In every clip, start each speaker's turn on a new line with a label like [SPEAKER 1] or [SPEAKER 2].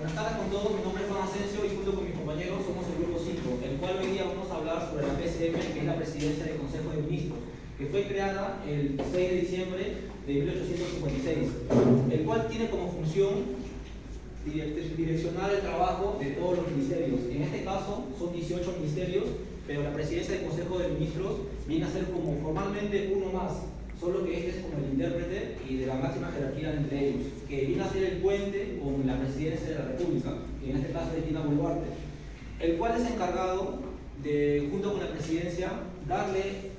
[SPEAKER 1] Buenas tardes con todos, mi nombre es Juan Asensio y junto con mis compañeros somos el Grupo 5, el cual hoy día vamos a hablar sobre la PCM, que es la Presidencia del Consejo de Ministros, que fue creada el 6 de diciembre de 1856, el cual tiene como función direccionar el trabajo de todos los ministerios. En este caso son 18 ministerios, pero la Presidencia del Consejo de Ministros viene a ser como formalmente uno más, solo que este es como el intérprete y de la máxima jerarquía entre ellos, que viene a ser el puente con la Presidencia de la República, que en este caso es Dina Boluarte, el cual es encargado de, junto con la Presidencia, darle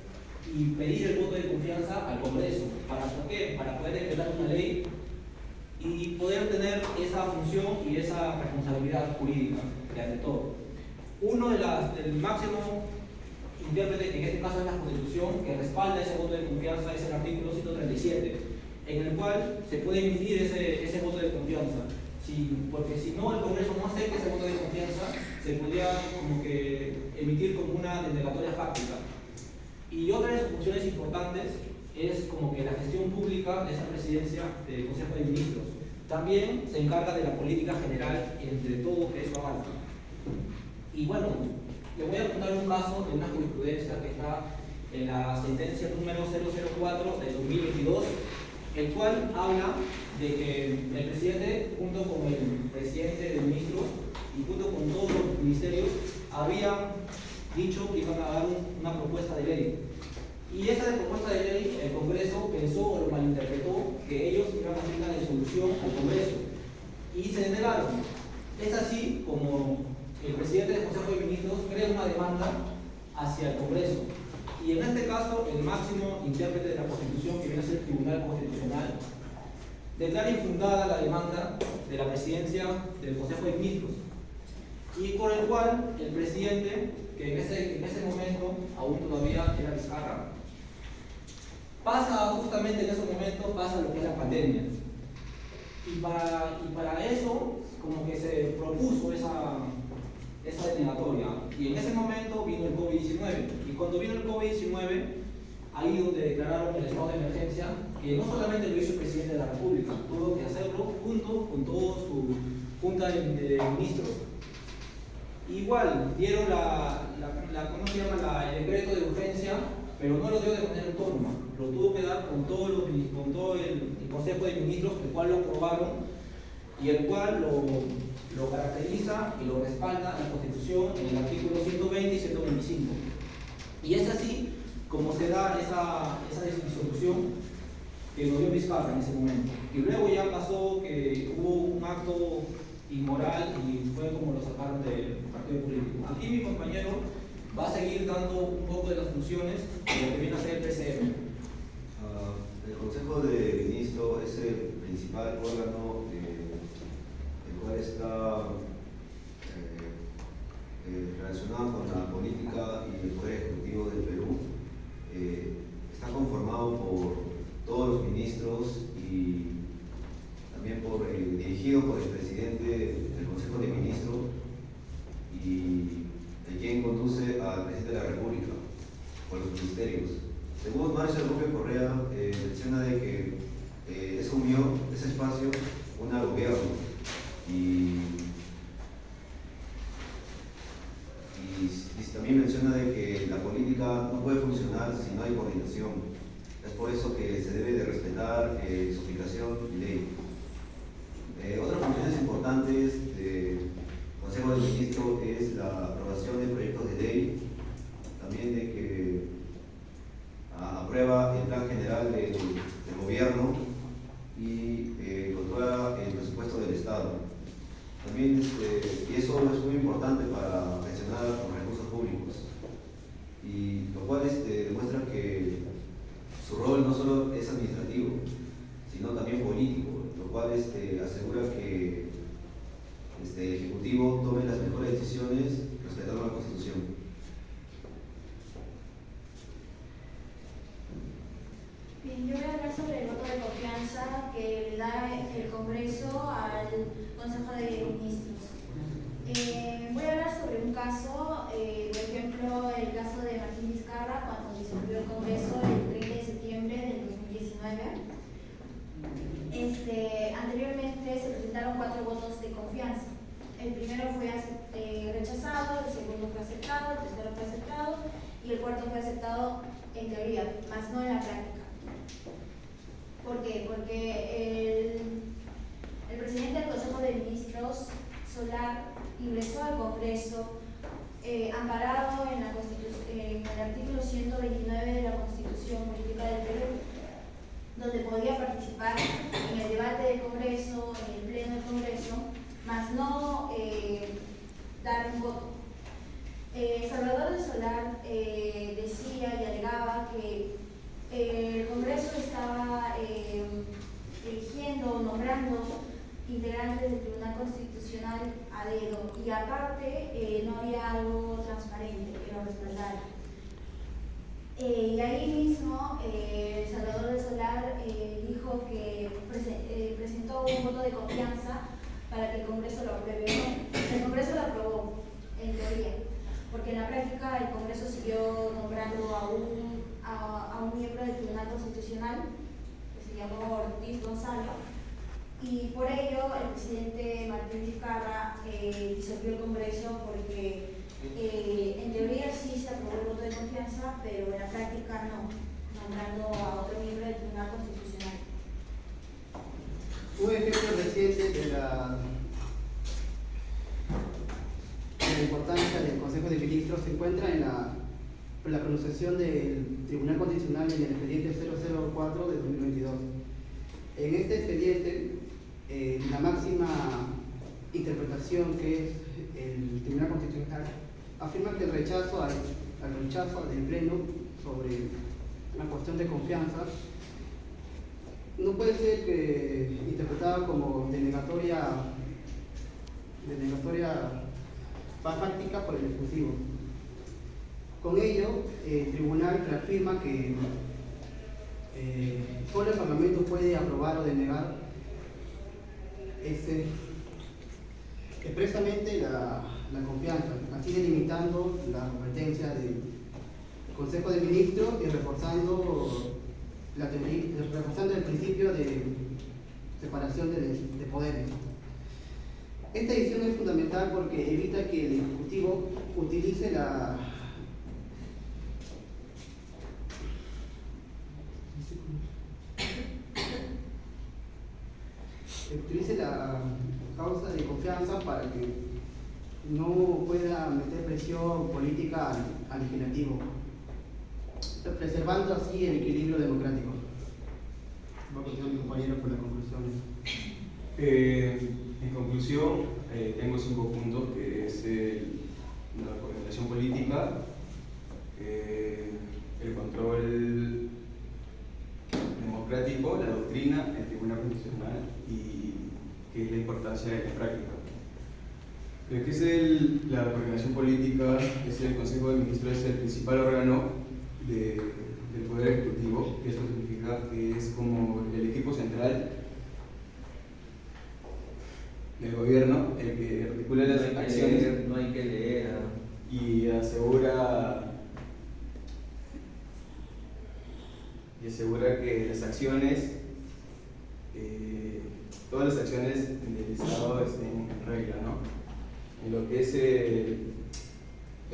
[SPEAKER 1] y pedir el voto de confianza al Congreso. ¿Para qué? Para poder decretar una ley y poder tener esa función y esa responsabilidad jurídica, que ante todo. Uno del máximo intérprete, que en este caso es la Constitución, que respalda ese voto de confianza, es el artículo 137, en el cual se puede emitir ese voto de confianza. Porque si no, el Congreso no acepta ese voto de confianza, se podría como que emitir como una denegatoria fáctica. Y otra de sus funciones importantes es como que la gestión pública de esa presidencia del Consejo de Ministros. También se encarga de la política general entre todo que eso abarca. Y bueno, le voy a contar un caso de una jurisprudencia que está en la sentencia número 004 de 2022, el cual habla de que el presidente, junto con el presidente de ministros y junto con todos los ministerios, habían dicho que iban a dar una propuesta de ley. Y esa propuesta de ley, el Congreso pensó o lo malinterpretó que ellos iban a hacer una resolución al Congreso y se negaron. Es así como el presidente del Consejo de Ministros crea una demanda hacia el Congreso. Y en este caso, el máximo intérprete de la Constitución, que viene a ser el Tribunal Constitucional, declara infundada la demanda de la presidencia del Consejo de Ministros, y por el cual el presidente, que en ese momento aún todavía era Vizcarra, justamente en ese momento pasa lo que es la pandemia. Y para eso, como que se propuso esa denegatoria. Y en ese momento vino el COVID-19. Y cuando vino el COVID-19, ahí donde declararon el estado de emergencia, que no solamente lo hizo el presidente de la República, tuvo que hacerlo junto con toda su junta de ministros. Igual dieron ¿cómo se llama? El decreto de urgencia, pero no lo dio de manera autónoma, lo tuvo que dar con todo el Consejo de Ministros, el cual lo aprobaron y el cual lo caracteriza y lo respalda la Constitución en el artículo 120 y 125. Y es así como se da esa disolución que nos dio Vizcarra en ese momento. Y luego ya pasó que hubo un acto inmoral y fue como lo sacaron del partido político. Aquí mi compañero va a seguir dando un poco de las funciones de lo que viene a ser el PCM.
[SPEAKER 2] El Consejo de Ministros es el principal órgano el cual está relacionado con la política y el poder ejecutivo del Perú. Está conformado por todos los ministros y también dirigido por el presidente del Consejo de Ministros y de quien conduce al presidente de la República por los ministerios. Según Marshall Rubio Correa, menciona de que asumió ese espacio un gobierno y también menciona de que la política no puede funcionar si no hay coordinación. Es por eso que se debe de respetar su aplicación y ley. Otras funciones importantes del Consejo de Ministros es la aprobación de proyectos de ley, también de que aprueba el plan general del gobierno y controla el presupuesto del Estado. También, y eso es muy importante para gestionar los recursos públicos, y lo cual demuestra que su rol no solo es administrativo, sino también político, lo cual asegura que el Ejecutivo tome las mejores decisiones respetando la Constitución.
[SPEAKER 3] Bien, yo voy a hablar sobre el voto de confianza que le da el Congreso al Consejo de Ministros. Voy a hablar sobre un caso, por ejemplo, el caso de Martín Vizcarra, cuando disolvió el Congreso el 30 de septiembre del 2019. Anteriormente se presentaron 4 votos de confianza. en teoría, más no en la práctica. ¿Por qué? Porque el presidente del Consejo de Ministros, Solar, ingresó al Congreso amparado en el artículo 129 de la Constitución Política del Perú, donde podía participar en el debate del Congreso, en el pleno del Congreso, más no dar un voto. Salvador del Solar decía y alegaba que el Congreso estaba eligiendo, nombrando integrantes del Tribunal Constitucional a dedo, y aparte no había algo transparente que lo respaldara. Y ahí mismo Salvador del Solar dijo que presentó un voto de confianza para que el Congreso lo apruebe. El Congreso lo aprobó, en teoría, porque en la práctica el Congreso siguió nombrando a un miembro del Tribunal Constitucional, que se llamó Ortiz Gonzalo, y por ello el presidente Martín Vizcarra disolvió el Congreso porque en teoría sí se aprobó el voto de confianza, pero en la práctica no, nombrando a otro miembro del Tribunal Constitucional.
[SPEAKER 4] Un ejemplo reciente de la importancia del Consejo de Ministros se encuentra en la pronunciación del Tribunal Constitucional en el expediente 004 de 2022. En este expediente, la máxima interpretación que es el Tribunal Constitucional afirma que el rechazo al rechazo del Pleno sobre la cuestión de confianza no puede ser interpretada como denegatoria fáctica por el Ejecutivo. Con ello, el Tribunal reafirma que solo el Parlamento puede aprobar o denegar expresamente la confianza, así delimitando la competencia del Consejo de Ministros y reforzando el principio de separación de poderes. Esta decisión es fundamental porque evita que el Ejecutivo utilice la causa de confianza para que no pueda meter presión política al legislativo, preservando así el equilibrio democrático. Va a continuar mi compañero con las conclusiones.
[SPEAKER 5] En conclusión, tengo 5 puntos, que es la coordinación política, el control democrático, la doctrina, el Tribunal Constitucional y qué es la importancia de la práctica. Lo que es la coordinación política, es el Consejo de Ministros, es el principal órgano del Poder Ejecutivo, que esto significa que es como el equipo central del gobierno, el que articula las acciones.
[SPEAKER 1] No hay que leer.
[SPEAKER 5] Y asegura que las acciones, todas las acciones del Estado estén en regla, ¿no? En lo que es el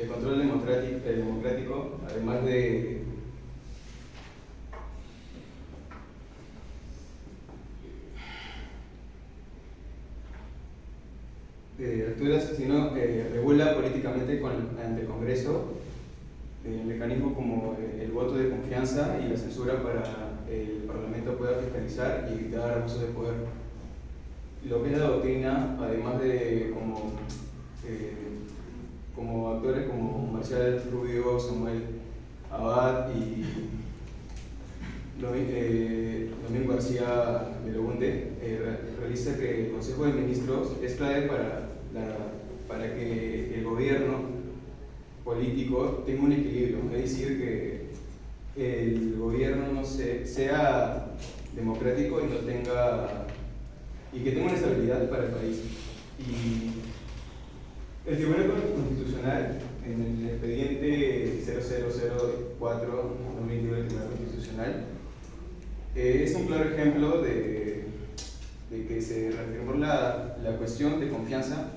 [SPEAKER 5] control democrático, además de alturas, sino regula políticamente ante el Congreso el mecanismo como el voto de confianza y la censura para el Parlamento pueda fiscalizar y evitar abusos de poder. Lo que es la doctrina, además de como actores como Marcial Rubio, Samuel Abad y Domingo García Belaunde, realiza que el Consejo de Ministros es clave para que el gobierno político tenga un equilibrio, es decir, que el gobierno no sea democrático y que tenga una estabilidad para el país. Y el Tribunal Constitucional, en el expediente 0004 2009 del Tribunal Constitucional, es un claro ejemplo de que se reafirmó la cuestión de confianza,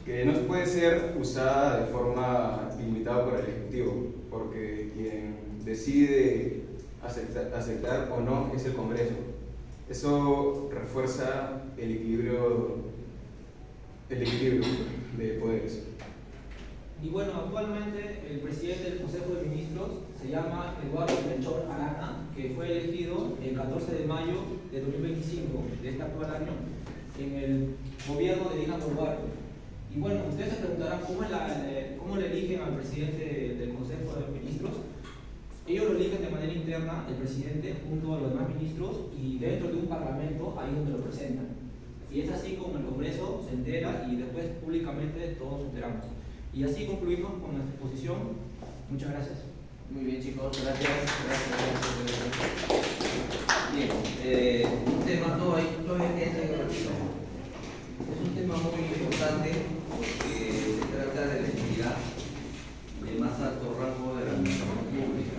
[SPEAKER 5] que no puede ser usada de forma ilimitada por el Ejecutivo, porque quien decide aceptar o no es el Congreso. Eso refuerza el equilibrio de poderes.
[SPEAKER 1] Y bueno, actualmente el presidente del Consejo de Ministros se llama Eduardo Melchor Arana, que fue elegido el 14 de mayo de 2025, de este actual año, en el gobierno de Dina Boluarte. Y bueno, ustedes se preguntarán cómo le eligen al presidente del Consejo de Ministros. Ellos lo eligen de manera interna, el presidente, junto a los demás ministros, y dentro de un parlamento, ahí donde lo presentan. Y es así como el Congreso se entera y después públicamente todos nos enteramos. Y así concluimos con nuestra exposición. Muchas gracias.
[SPEAKER 6] Muy bien, chicos, gracias. Bien, un tema, es un tema muy importante porque se trata de la entidad de más alto rango de la administración pública.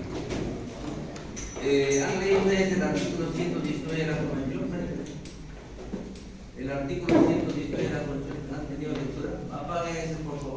[SPEAKER 6] ¿Han leído ustedes el artículo 119 de la Convención? El artículo 119 de la Convención, ¿han tenido lectura? Apaguen ese, por favor.